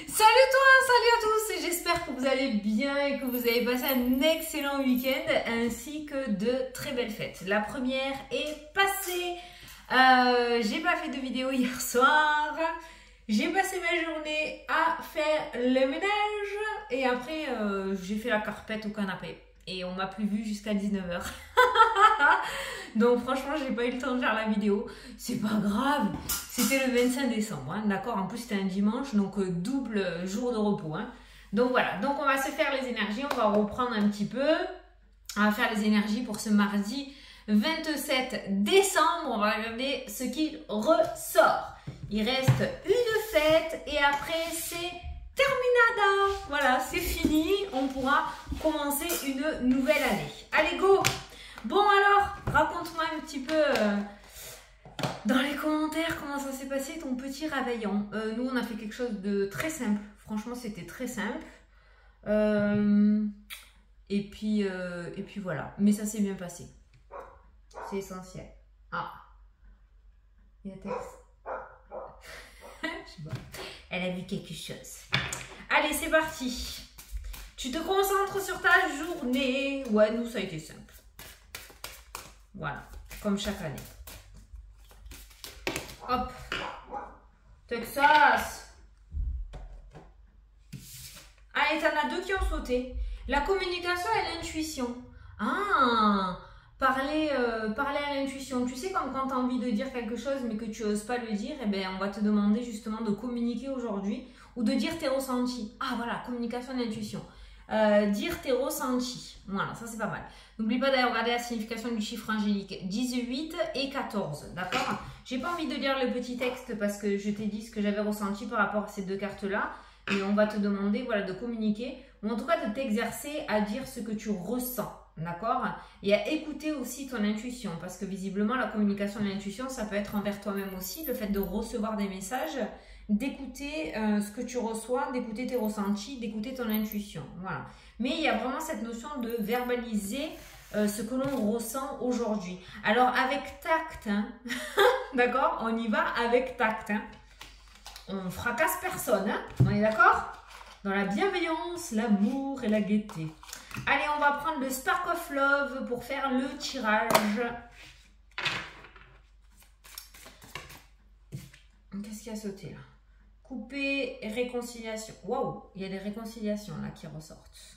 Salut à tous, j'espère que vous allez bien et que vous avez passé un excellent week-end ainsi que de très belles fêtes. La première est passée, j'ai pas fait de vidéo hier soir, j'ai passé ma journée à faire le ménage et après j'ai fait la carpette au canapé et on m'a plus vu jusqu'à 19 h. Donc franchement j'ai pas eu le temps de faire la vidéo, c'est pas grave, c'était le 25 décembre, hein, d'accord, en plus c'était un dimanche, donc double jour de repos, hein. Donc voilà, donc on va se faire les énergies, on va reprendre un petit peu, on va faire les énergies pour ce mardi 27 décembre, on va regarder ce qu'il ressort. Il reste une fête et après c'est terminada, voilà, c'est fini, on pourra commencer une nouvelle année. Allez go! Bon alors, raconte-moi un petit peu dans les commentaires comment ça s'est passé ton petit réveillon. Nous on a fait quelque chose de très simple, franchement c'était très simple. Et puis voilà, mais ça s'est bien passé. C'est essentiel. Ah, il y a texte. Je sais pas. Elle a vu quelque chose. Allez, c'est parti. Tu te concentres sur ta journée. Ouais, nous ça a été simple. Voilà, comme chaque année. Hop. Texas. Allez, t'en as deux qui ont sauté. La communication et l'intuition. Ah, parler à l'intuition. Tu sais, comme quand tu as envie de dire quelque chose mais que tu n'oses pas le dire, eh bien, on va te demander justement de communiquer aujourd'hui ou de dire tes ressentis. Ah voilà, communication et l'intuition. Dire tes ressentis. Voilà, ça c'est pas mal. N'oublie pas d'aller regarder la signification du chiffre angélique 18 et 14. D'accord? J'ai pas envie de lire le petit texte parce que je t'ai dit ce que j'avais ressenti par rapport à ces deux cartes-là. Et on va te demander voilà, de communiquer ou en tout cas de t'exercer à dire ce que tu ressens. D'accord? Et à écouter aussi ton intuition parce que visiblement la communication de l'intuition ça peut être envers toi-même aussi. Le fait de recevoir des messages, d'écouter ce que tu reçois, d'écouter tes ressentis, d'écouter ton intuition. Voilà. Mais il y a vraiment cette notion de verbaliser ce que l'on ressent aujourd'hui. Alors avec tact, hein, d'accord? On y va avec tact. Hein. On fracasse personne, hein, on est d'accord? Dans la bienveillance, l'amour et la gaieté. Allez, on va prendre le Spark of Love pour faire le tirage. Qu'est-ce qui a sauté là? Couper, réconciliation. Waouh, il y a des réconciliations là qui ressortent.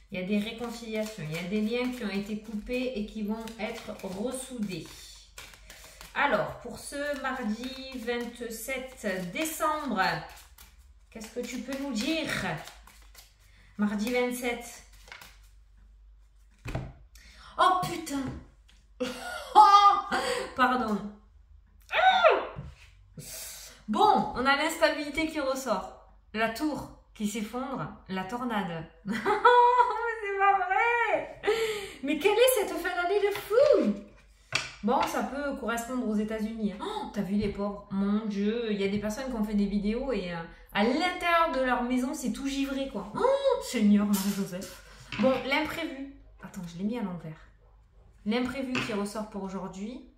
Il y a des réconciliations, il y a des liens qui ont été coupés et qui vont être ressoudés. Alors, pour ce mardi 27 décembre, qu'est-ce que tu peux nous dire? Mardi 27. Oh putain! Oh, pardon. Bon, on a l'instabilité qui ressort. La tour qui s'effondre, la tornade. Mais c'est pas vrai! Mais quelle est cette fin d'année de fou? Bon, ça peut correspondre aux États-Unis. Oh, t'as vu les pauvres? Mon Dieu, il y a des personnes qui ont fait des vidéos et à l'intérieur de leur maison, c'est tout givré, quoi. Oh, Seigneur Marie-Joseph. Bon, l'imprévu. Attends, je l'ai mis à l'envers. L'imprévu qui ressort pour aujourd'hui.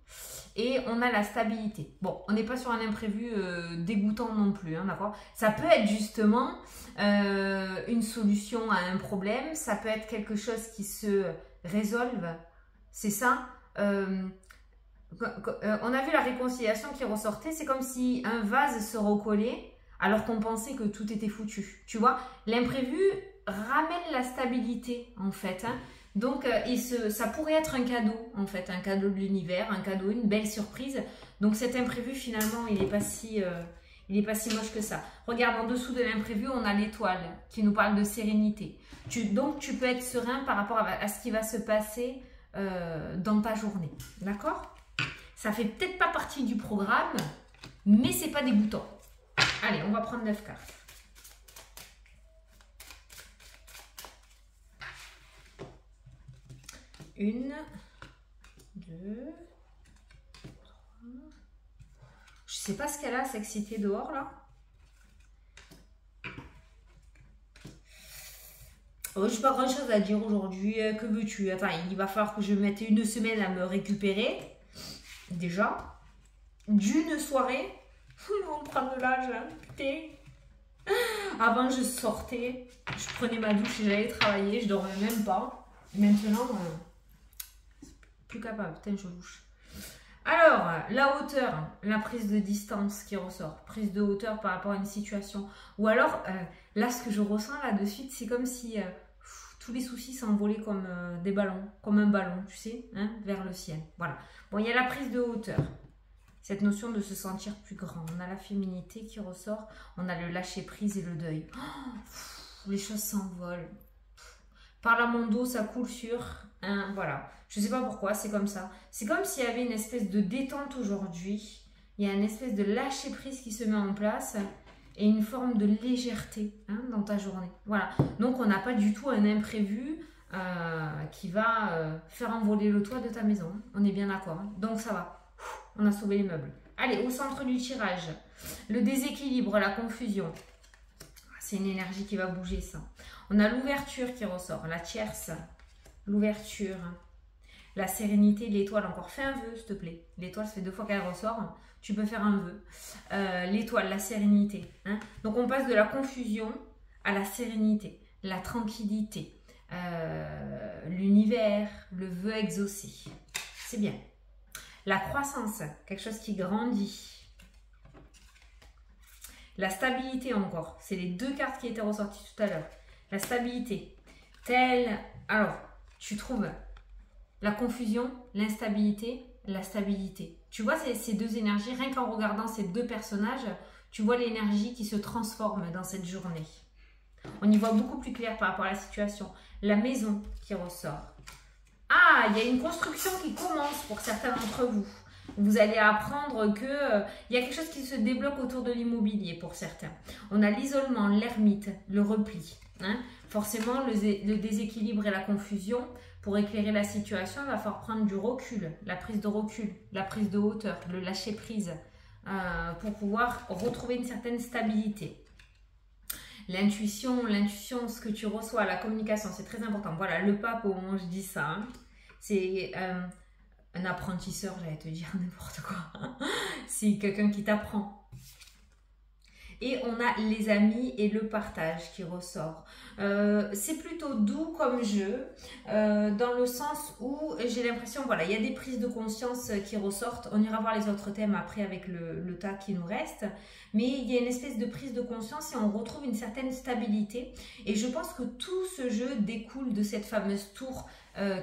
Et on a la stabilité. Bon, on n'est pas sur un imprévu dégoûtant non plus, hein, d'accord? Ça peut être justement une solution à un problème. Ça peut être quelque chose qui se résolve. C'est ça. On a vu la réconciliation qui ressortait, c'est comme si un vase se recollait alors qu'on pensait que tout était foutu. Tu vois, l'imprévu ramène la stabilité en fait. Hein. Donc ça pourrait être un cadeau en fait, un cadeau de l'univers, un cadeau, une belle surprise. Donc cet imprévu finalement il n'est pas si moche que ça. Regarde en dessous de l'imprévu on a l'étoile qui nous parle de sérénité. Donc tu peux être serein par rapport à ce qui va se passer dans ta journée, d'accord? Ça fait peut-être pas partie du programme, mais c'est pas dégoûtant. Allez, on va prendre 9 cartes. Une, deux, trois. Je sais pas ce qu'elle a, s'exciter dehors là. Oh, j'ai pas grand chose à dire aujourd'hui. Que veux-tu? Attends, il va falloir que je mette une semaine à me récupérer. Déjà. D'une soirée. On prend de l'âge, hein. Putain. Avant, je sortais, je prenais ma douche et j'allais travailler, je dormais même pas. Maintenant, plus capable, putain, je louche. Alors, la hauteur, la prise de distance qui ressort, prise de hauteur par rapport à une situation. Ou alors, là, ce que je ressens là de suite, c'est comme si tous les soucis s'envolaient comme des ballons, comme un ballon, tu sais, hein, vers le ciel. Voilà. Bon, il y a la prise de hauteur. Cette notion de se sentir plus grand. On a la féminité qui ressort, on a le lâcher prise et le deuil. Oh, les choses s'envolent. Par là, mon dos, ça coule sur... Hein, voilà. Je ne sais pas pourquoi, c'est comme ça. C'est comme s'il y avait une espèce de détente aujourd'hui. Il y a une espèce de lâcher prise qui se met en place et une forme de légèreté dans ta journée. Voilà. Donc, on n'a pas du tout un imprévu qui va faire envoler le toit de ta maison. On est bien d'accord. Hein. Donc, ça va. On a sauvé les meubles. Allez, au centre du tirage. Le déséquilibre, la confusion. C'est une énergie qui va bouger, ça. On a l'ouverture qui ressort, la tierce, l'ouverture, la sérénité, l'étoile. Encore, fais un vœu, s'il te plaît. L'étoile, ça fait 2 fois qu'elle ressort. Tu peux faire un vœu. L'étoile, la sérénité. Hein. Donc, on passe de la confusion à la sérénité, la tranquillité, l'univers, le vœu exaucé. C'est bien. La croissance, quelque chose qui grandit. La stabilité encore, c'est les 2 cartes qui étaient ressorties tout à l'heure. La stabilité, alors, tu trouves la confusion, l'instabilité, la stabilité. Tu vois ces 2 énergies, rien qu'en regardant ces 2 personnages, tu vois l'énergie qui se transforme dans cette journée. On y voit beaucoup plus clair par rapport à la situation. La maison qui ressort. Ah, il y a une construction qui commence pour certains d'entre vous. Vous allez apprendre qu'il y a quelque chose qui se débloque autour de l'immobilier pour certains. On a l'isolement, l'ermite, le repli. Hein. Forcément, le déséquilibre et la confusion, pour éclairer la situation, il va falloir prendre du recul, la prise de recul, la prise de hauteur, le lâcher prise, pour pouvoir retrouver une certaine stabilité. L'intuition, ce que tu reçois, la communication, c'est très important. Voilà, le pape, au moment où je dis ça, hein, c'est un apprentisseur, j'allais te dire n'importe quoi. C'est quelqu'un qui t'apprend. Et on a les amis et le partage qui ressort. C'est plutôt doux comme jeu, dans le sens où j'ai l'impression, voilà, il y a des prises de conscience qui ressortent. On ira voir les autres thèmes après avec le tas qui nous reste. Mais il y a une espèce de prise de conscience et on retrouve une certaine stabilité. Et je pense que tout ce jeu découle de cette fameuse tour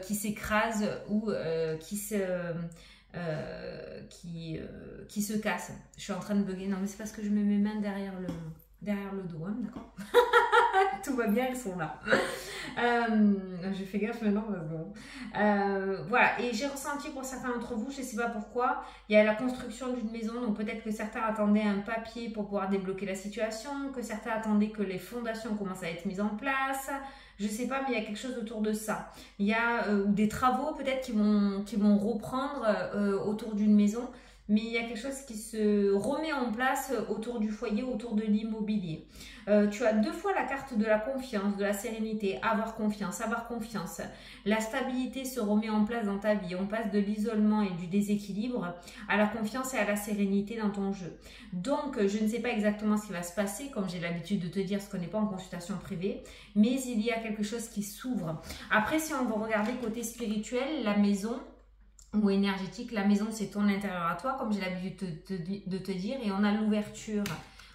qui s'écrase ou qui se casse. Je suis en train de bugger. Non, mais c'est parce que je mets mes mains derrière le dos, hein, d'accord. Tout va bien, elles sont là. Je fais gaffe maintenant parce que voilà, et j'ai ressenti pour certains d'entre vous, je ne sais pas pourquoi, il y a la construction d'une maison, donc peut-être que certains attendaient un papier pour pouvoir débloquer la situation, que certains attendaient que les fondations commencent à être mises en place. Je ne sais pas, mais il y a quelque chose autour de ça. Il y a des travaux peut-être qui vont reprendre autour d'une maison, mais il y a quelque chose qui se remet en place autour du foyer, autour de l'immobilier. Tu as 2 fois la carte de la confiance, de la sérénité, avoir confiance. La stabilité se remet en place dans ta vie. On passe de l'isolement et du déséquilibre à la confiance et à la sérénité dans ton jeu. Donc, je ne sais pas exactement ce qui va se passer, comme j'ai l'habitude de te dire ce qu'on n'est pas en consultation privée, mais il y a quelque chose qui s'ouvre. Après, si on veut regarder côté spirituel, la maison ou énergétique, la maison c'est ton intérieur à toi, comme j'ai l'habitude de te dire, et on a l'ouverture,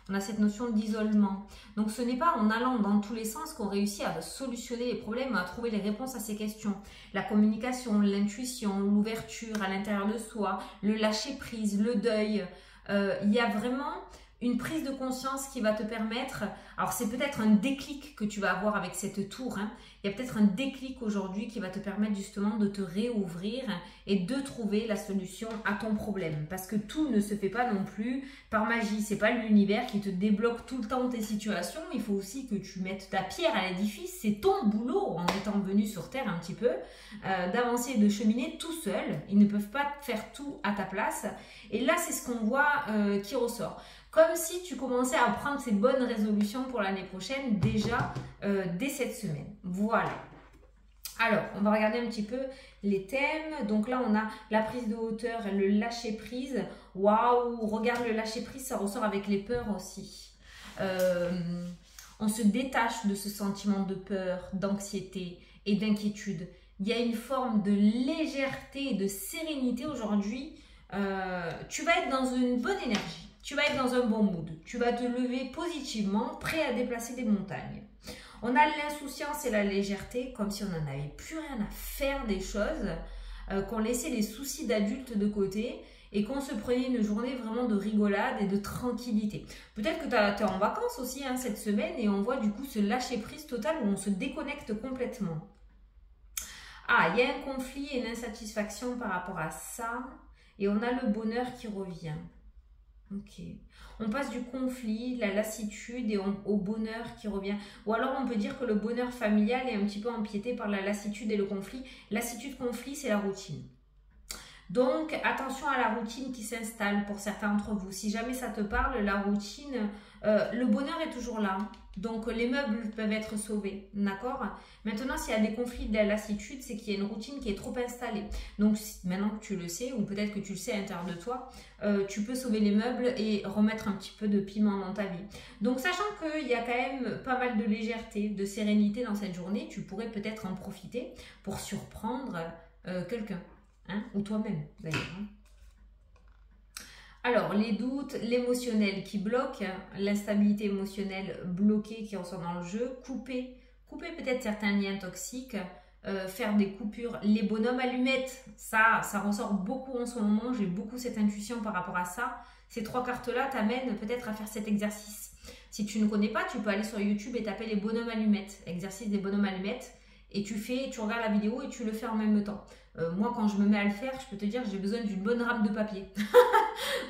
on a cette notion d'isolement. Donc ce n'est pas en allant dans tous les sens qu'on réussit à solutionner les problèmes, à trouver les réponses à ces questions. La communication, l'intuition, l'ouverture à l'intérieur de soi, le lâcher prise, le deuil, il y a vraiment une prise de conscience qui va te permettre, alors c'est peut-être un déclic que tu vas avoir avec cette tour, hein. Il y a peut-être un déclic aujourd'hui qui va te permettre justement de te réouvrir et de trouver la solution à ton problème. Parce que tout ne se fait pas non plus par magie, c'est pas l'univers qui te débloque tout le temps tes situations, il faut aussi que tu mettes ta pierre à l'édifice, c'est ton boulot en étant venu sur Terre un petit peu, d'avancer et de cheminer tout seul, ils ne peuvent pas faire tout à ta place, et là c'est ce qu'on voit qui ressort. Comme si tu commençais à prendre ces bonnes résolutions pour l'année prochaine déjà dès cette semaine. Voilà. Alors, on va regarder un petit peu les thèmes. Donc là, on a la prise de hauteur, le lâcher prise. Waouh, regarde le lâcher prise, ça ressort avec les peurs aussi. On se détache de ce sentiment de peur, d'anxiété et d'inquiétude. Il y a une forme de légèreté et de sérénité aujourd'hui. Tu vas être dans une bonne énergie. Tu vas être dans un bon mood. Tu vas te lever positivement, prêt à déplacer des montagnes. On a l'insouciance et la légèreté, comme si on n'en avait plus rien à faire des choses, qu'on laissait les soucis d'adulte de côté et qu'on se prenait une journée vraiment de rigolade et de tranquillité. Peut-être que tu es en vacances aussi cette semaine et on voit du coup ce lâcher-prise total où on se déconnecte complètement. Ah, il y a un conflit et une insatisfaction par rapport à ça et on a le bonheur qui revient. Ok. On passe du conflit, de la lassitude et au bonheur qui revient. Ou alors on peut dire que le bonheur familial est un petit peu empiété par la lassitude et le conflit. Lassitude-conflit, c'est la routine. Donc attention à la routine qui s'installe pour certains d'entre vous. Si jamais ça te parle, la routine, le bonheur est toujours là. Donc les meubles peuvent être sauvés, d'accord? Maintenant, s'il y a des conflits de la lassitude, c'est qu'il y a une routine qui est trop installée. Donc maintenant que tu le sais, ou peut-être que tu le sais à l'intérieur de toi, tu peux sauver les meubles et remettre un petit peu de piment dans ta vie. Donc sachant qu'il y a quand même pas mal de légèreté, de sérénité dans cette journée, tu pourrais peut-être en profiter pour surprendre quelqu'un, ou toi-même d'ailleurs. Alors, les doutes, l'émotionnel qui bloque, l'instabilité émotionnelle bloquée qui ressort dans le jeu, couper peut-être certains liens toxiques, faire des coupures, les bonhommes allumettes, ça ressort beaucoup en ce moment, j'ai beaucoup cette intuition par rapport à ça. Ces trois cartes-là t'amènent peut-être à faire cet exercice. Si tu ne connais pas, tu peux aller sur YouTube et taper les bonhommes allumettes, exercice des bonhommes allumettes, et tu regardes la vidéo et tu le fais en même temps. Moi, quand je me mets à le faire, je peux te dire, j'ai besoin d'une bonne rame de papier.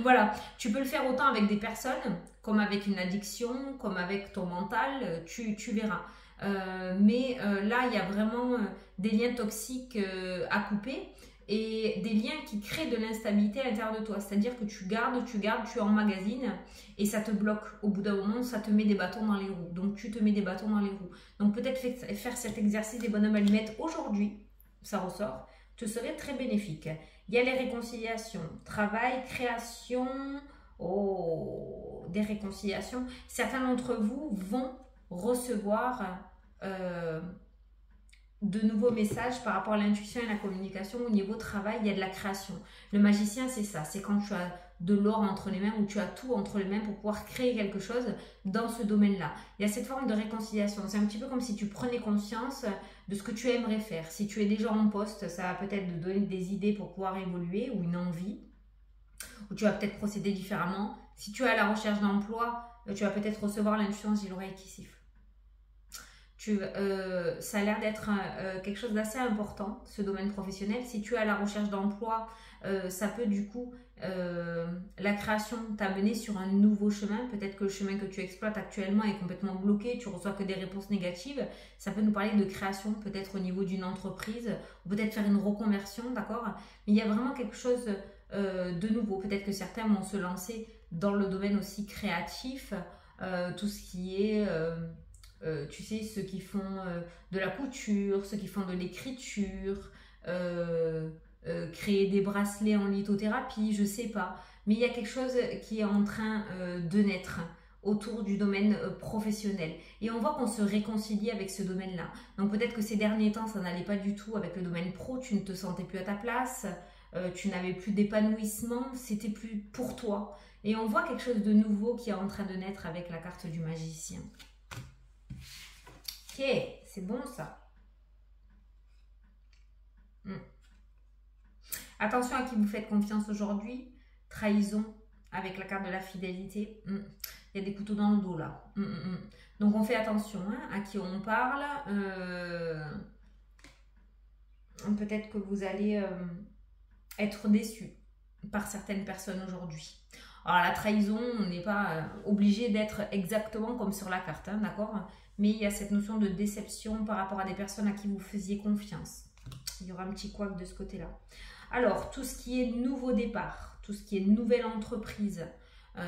Voilà, tu peux le faire autant avec des personnes, comme avec une addiction, comme avec ton mental, tu verras. Mais là, il y a vraiment des liens toxiques à couper et des liens qui créent de l'instabilité à l'intérieur de toi. C'est-à-dire que tu gardes, tu emmagasines et ça te bloque. Au bout d'un moment, ça te met des bâtons dans les roues. Donc, tu te mets des bâtons dans les roues. Donc, peut-être faire cet exercice des bonhommes allumettes aujourd'hui, ça ressort, te serait très bénéfique. Il y a les réconciliations, travail, création, des réconciliations. Certains d'entre vous vont recevoir de nouveaux messages par rapport à l'intuition et la communication. Au niveau travail, il y a de la création. Le magicien, c'est ça, c'est quand tu as de l'or entre les mains ou tu as tout entre les mains pour pouvoir créer quelque chose dans ce domaine-là. Il y a cette forme de réconciliation. C'est un petit peu comme si tu prenais conscience de ce que tu aimerais faire. Si tu es déjà en poste, ça va peut-être te donner des idées pour pouvoir évoluer ou une envie. Ou tu vas peut-être procéder différemment. Si tu es à la recherche d'emploi, tu vas peut-être recevoir l'intuition si l'oreille qui siffle. Ça a l'air d'être quelque chose d'assez important, ce domaine professionnel. Si tu es à la recherche d'emploi, ça peut du coup, la création t'amener sur un nouveau chemin. Peut-être que le chemin que tu exploites actuellement est complètement bloqué, tu reçois que des réponses négatives. Ça peut nous parler de création, peut-être au niveau d'une entreprise, ou peut-être faire une reconversion, d'accord? Mais il y a vraiment quelque chose de nouveau. Peut-être que certains vont se lancer dans le domaine aussi créatif, tout ce qui est... tu sais, ceux qui font de la couture, ceux qui font de l'écriture, créer des bracelets en lithothérapie, je sais pas. Mais il y a quelque chose qui est en train de naître autour du domaine professionnel. Et on voit qu'on se réconcilie avec ce domaine-là. Donc peut-être que ces derniers temps, ça n'allait pas du tout avec le domaine pro, tu ne te sentais plus à ta place, tu n'avais plus d'épanouissement, c'était plus pour toi. Et on voit quelque chose de nouveau qui est en train de naître avec la carte du magicien. Ok, c'est bon ça. Attention à qui vous faites confiance aujourd'hui. Trahison avec la carte de la fidélité. Il y a des couteaux dans le dos là. Donc on fait attention à qui on parle. Peut-être que vous allez être déçu par certaines personnes aujourd'hui. Alors la trahison, on n'est pas obligé d'être exactement comme sur la carte, d'accord? Mais il y a cette notion de déception par rapport à des personnes à qui vous faisiez confiance. Il y aura un petit couac de ce côté-là. Alors, tout ce qui est nouveau départ, tout ce qui est nouvelle entreprise,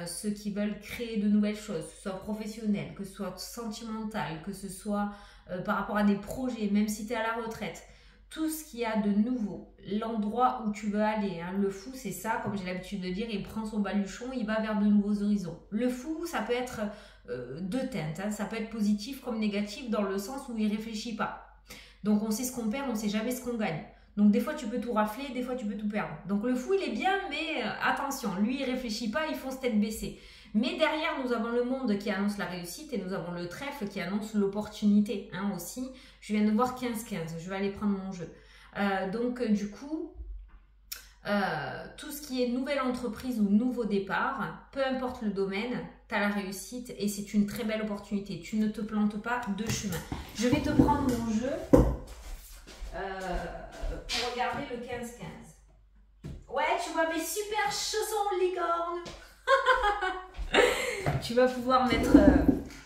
ceux qui veulent créer de nouvelles choses, que ce soit professionnel, que ce soit sentimental, que ce soit par rapport à des projets, même si tu es à la retraite, tout ce qu'il y a de nouveau, l'endroit où tu veux aller. Le fou, c'est ça, comme j'ai l'habitude de dire, il prend son baluchon, il va vers de nouveaux horizons. Le fou, ça peut être deux teintes. Hein. Ça peut être positif comme négatif dans le sens où il ne réfléchit pas. Donc on sait ce qu'on perd, on ne sait jamais ce qu'on gagne. Donc des fois tu peux tout rafler, des fois tu peux tout perdre. Donc le fou il est bien, mais attention, lui il réfléchit pas, il fonce tête baissée. Mais derrière nous avons le monde qui annonce la réussite et nous avons le trèfle qui annonce l'opportunité hein, aussi. Je viens de voir 15-15, je vais aller prendre mon jeu. Donc du coup, tout ce qui est nouvelle entreprise ou nouveau départ, peu importe le domaine, tu as la réussite et c'est une très belle opportunité. Tu ne te plantes pas de chemin. Je vais te prendre mon jeu pour regarder le 15-15. Ouais, tu vois mes super chaussons licorne. Tu vas pouvoir mettre...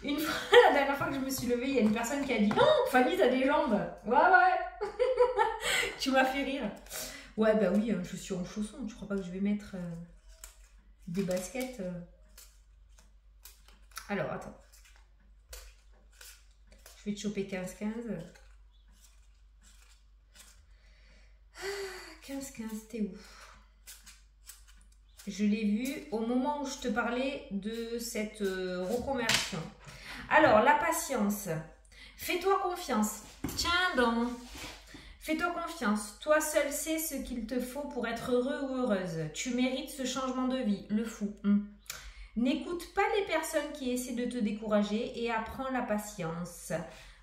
Une fois, la dernière fois que je me suis levée, il y a une personne qui a dit « Oh, Fanny, t'as des jambes !» Ouais. Tu m'as fait rire. Ouais, bah oui, je suis en chaussons. Tu crois pas que je vais mettre des baskets Alors, attends. Je vais te choper 15-15. 15-15, t'es où? Je l'ai vu au moment où je te parlais de cette reconversion. Alors, la patience. Fais-toi confiance. Tiens donc. Fais-toi confiance. Toi seul sais ce qu'il te faut pour être heureux ou heureuse. Tu mérites ce changement de vie. Le fou. N'écoute pas les personnes qui essaient de te décourager et apprends la patience.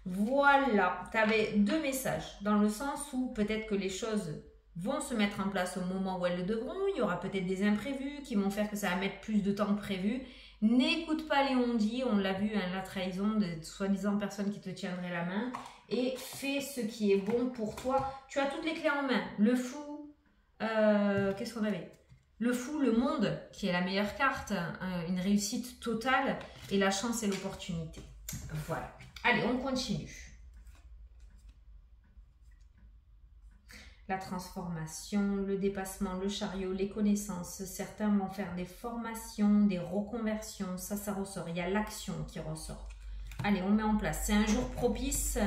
Voilà. Tu avais deux messages. Dans le sens où peut-être que les choses vont se mettre en place au moment où elles le devront. Il y aura peut-être des imprévus qui vont faire que ça va mettre plus de temps que prévu. N'écoute pas les on-dit, on l'a vu, hein, la trahison de soi-disant personnes qui te tiendraient la main. Et fais ce qui est bon pour toi. Tu as toutes les clés en main. Le fou, qu'est-ce qu'on avait? Le fou, le monde, qui est la meilleure carte, une réussite totale, et la chance et l'opportunité. Voilà. Allez, on continue. La transformation, le dépassement, le chariot, les connaissances. Certains vont faire des formations, des reconversions. Ça ressort. Il y a l'action qui ressort. Allez, on met en place. C'est un jour propice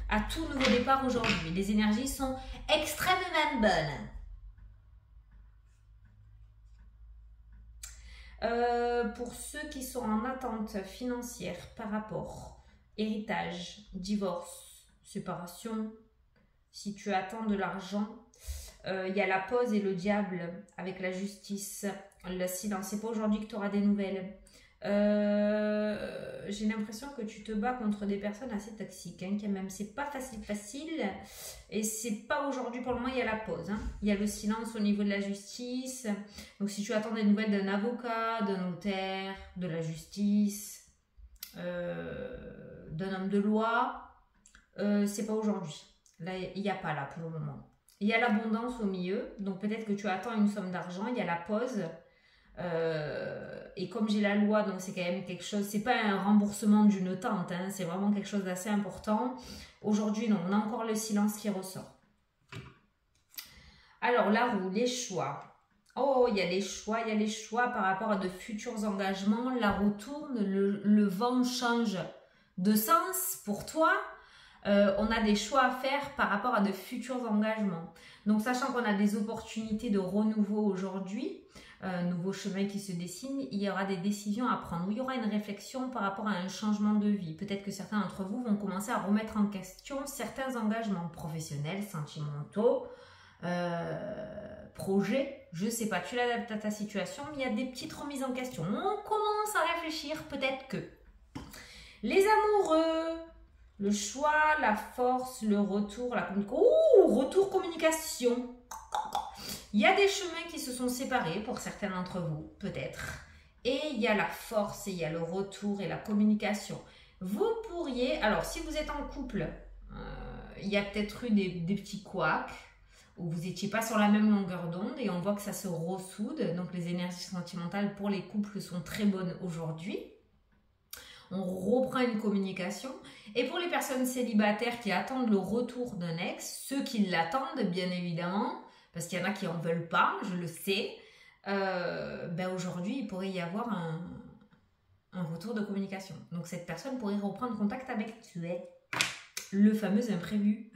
à tout nouveau départ aujourd'hui. Les énergies sont extrêmement bonnes. Pour ceux qui sont en attente financière par rapport héritage, divorce, séparation, si tu attends de l'argent, il y a la pause et le diable avec la justice, le silence. C'est pas aujourd'hui que tu auras des nouvelles. J'ai l'impression que tu te bats contre des personnes assez toxiques, hein, quand même. C'est pas facile. Et c'est pas aujourd'hui pour le moment, il y a la pause. Hein. Il y a le silence au niveau de la justice. Donc si tu attends des nouvelles d'un avocat, d'un notaire, de la justice, d'un homme de loi, c'est pas aujourd'hui. Là, il n'y a pas là pour le moment. Il y a l'abondance au milieu. Donc peut-être que tu attends une somme d'argent. Il y a la pause. Et comme j'ai la loi, donc c'est quand même quelque chose, c'est pas un remboursement d'une tente, hein, c'est vraiment quelque chose d'assez important. Aujourd'hui, non, on a encore le silence qui ressort. Alors, la roue, les choix. Oh, il y a les choix par rapport à de futurs engagements. La roue tourne, le vent change de sens pour toi. On a des choix à faire par rapport à de futurs engagements. Donc, sachant qu'on a des opportunités de renouveau aujourd'hui, nouveau chemin qui se dessine, il y aura des décisions à prendre, où il y aura une réflexion par rapport à un changement de vie. Peut-être que certains d'entre vous vont commencer à remettre en question certains engagements professionnels, sentimentaux, projets, je sais pas, tu l'adaptes à ta situation, mais il y a des petites remises en question. On commence à réfléchir, peut-être que. Les amoureux, le choix, la force, le retour, la communication. Ouh, retour communication. Il y a des chemins qui se sont séparés pour certains d'entre vous, peut-être. Et il y a la force, et il y a le retour et la communication. Vous pourriez, alors si vous êtes en couple, il y a peut-être eu des petits couacs, où vous n'étiez pas sur la même longueur d'onde, et on voit que ça se ressoude. Donc les énergies sentimentales pour les couples sont très bonnes aujourd'hui. On reprend une communication. Et pour les personnes célibataires qui attendent le retour d'un ex, ceux qui l'attendent bien évidemment, parce qu'il y en a qui n'en veulent pas, je le sais, ben aujourd'hui, il pourrait y avoir un retour de communication. Donc, cette personne pourrait reprendre contact avec toi. Le fameux imprévu.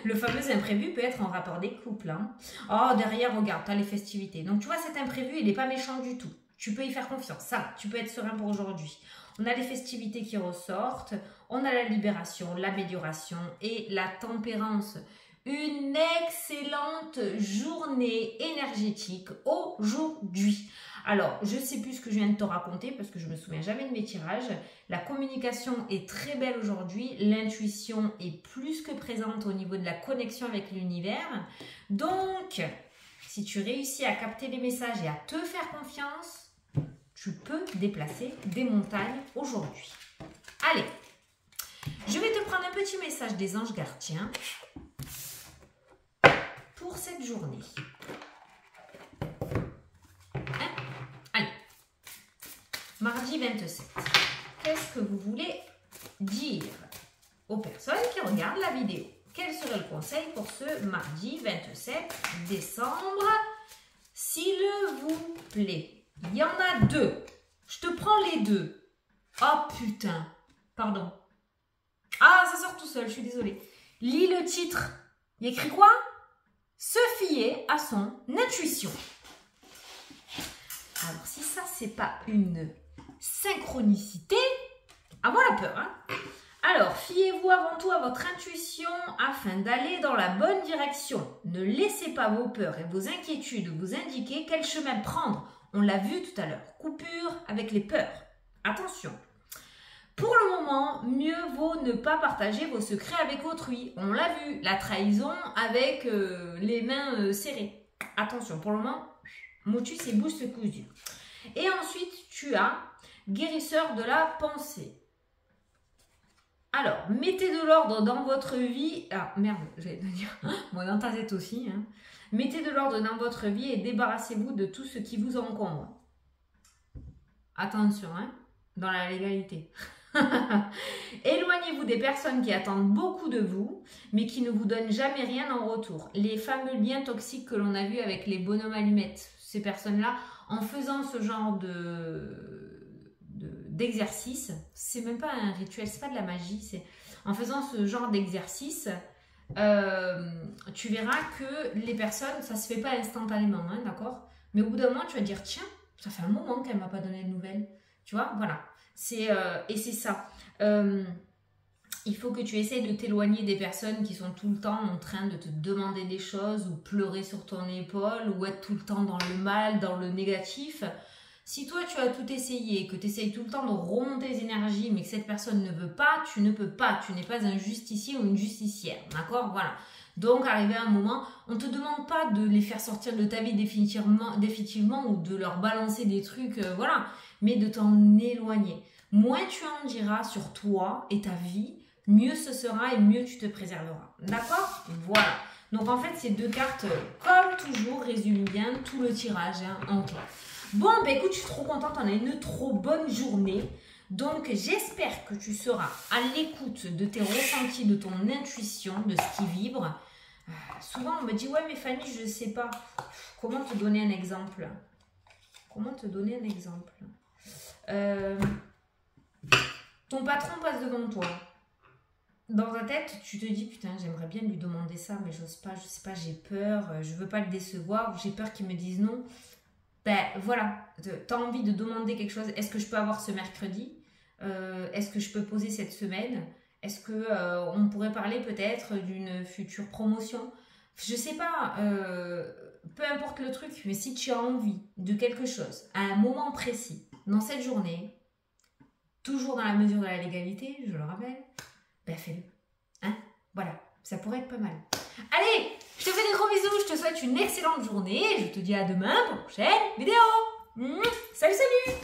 Le fameux imprévu peut être en rapport des couples. Hein. Oh, derrière, regarde, tu as les festivités. Donc, tu vois, cet imprévu, il n'est pas méchant du tout. Tu peux y faire confiance. Ça va, tu peux être serein pour aujourd'hui. On a les festivités qui ressortent. On a la libération, l'amélioration et la tempérance. Une excellente journée énergétique aujourd'hui. Alors, je ne sais plus ce que je viens de te raconter parce que je ne me souviens jamais de mes tirages. La communication est très belle aujourd'hui. L'intuition est plus que présente au niveau de la connexion avec l'univers. Donc, si tu réussis à capter les messages et à te faire confiance, tu peux déplacer des montagnes aujourd'hui. Allez, je vais te prendre un petit message des anges gardiens pour cette journée. Allez, mardi 27. Qu'est-ce que vous voulez dire aux personnes qui regardent la vidéo? Quel serait le conseil pour ce mardi 27 décembre, s'il vous plaît? Il y en a deux. Je te prends les deux. Oh putain. Pardon. Ah, ça sort tout seul, je suis désolée. Lis le titre. Il y a écrit quoi? Se fier à son intuition. Alors, si ça, c'est pas une synchronicité, avoir la peur, hein? Alors, fiez-vous avant tout à votre intuition afin d'aller dans la bonne direction. Ne laissez pas vos peurs et vos inquiétudes vous indiquer quel chemin prendre. On l'a vu tout à l'heure. Coupure avec les peurs. Attention. Pour le moment, mieux vaut ne pas partager vos secrets avec autrui. On l'a vu, la trahison avec les mains serrées. Attention, pour le moment, motus et bouche cousue. Et ensuite, tu as guérisseur de la pensée. Alors, mettez de l'ordre dans votre vie. Ah, merde, j'allais te dire. Moi, dans ta tête aussi. Hein. Mettez de l'ordre dans votre vie et débarrassez-vous de tout ce qui vous encombre. Attention, hein, dans la légalité. Éloignez-vous des personnes qui attendent beaucoup de vous, mais qui ne vous donnent jamais rien en retour. Les fameux liens toxiques que l'on a vus avec les bonhommes allumettes. Ces personnes-là, en faisant ce genre d'exercice, c'est même pas un rituel, c'est pas de la magie, c'est en faisant ce genre d'exercice, tu verras que les personnes, ça se fait pas instantanément, hein, d'accord? Mais au bout d'un moment, tu vas dire, tiens, ça fait un moment qu'elle m'a pas donné de nouvelles, tu vois, voilà. Et c'est ça. Il faut que tu essaies de t'éloigner des personnes qui sont tout le temps en train de te demander des choses ou pleurer sur ton épaule ou être tout le temps dans le mal, dans le négatif. Si toi tu as tout essayé, que tu essayes tout le temps de remonter les énergies mais que cette personne ne veut pas, tu ne peux pas. Tu n'es pas un justicier ou une justicière. D'accord? Voilà. Donc, arrivé à un moment, on ne te demande pas de les faire sortir de ta vie définitivement ou de leur balancer des trucs, voilà, mais de t'en éloigner. Moins tu en diras sur toi et ta vie, mieux ce sera et mieux tu te préserveras. D'accord? Voilà. Donc, en fait, ces deux cartes, comme toujours, résument bien tout le tirage hein, en clair. Bon, ben écoute, je suis trop contente, on a une trop bonne journée. Donc, j'espère que tu seras à l'écoute de tes ressentis, de ton intuition, de ce qui vibre. Souvent, on me dit, ouais, mais Fanny, je ne sais pas. Comment te donner un exemple? Comment te donner un exemple? Ton patron passe devant toi. Dans ta tête, tu te dis, putain, j'aimerais bien lui demander ça, mais j'ose pas, je sais pas, j'ai peur, je veux pas le décevoir, j'ai peur qu'il me dise non. Ben voilà, tu as envie de demander quelque chose. Est-ce que je peux avoir ce mercredi? Est-ce que je peux poser cette semaine? Est-ce qu'on pourrait parler peut-être d'une future promotion? Je sais pas, peu importe le truc, mais si tu as envie de quelque chose à un moment précis, dans cette journée, toujours dans la mesure de la légalité, je le rappelle, ben fais-le. Hein? Voilà, ça pourrait être pas mal. Allez, je te fais des gros bisous, je te souhaite une excellente journée, je te dis à demain pour une prochaine vidéo. Salut, salut!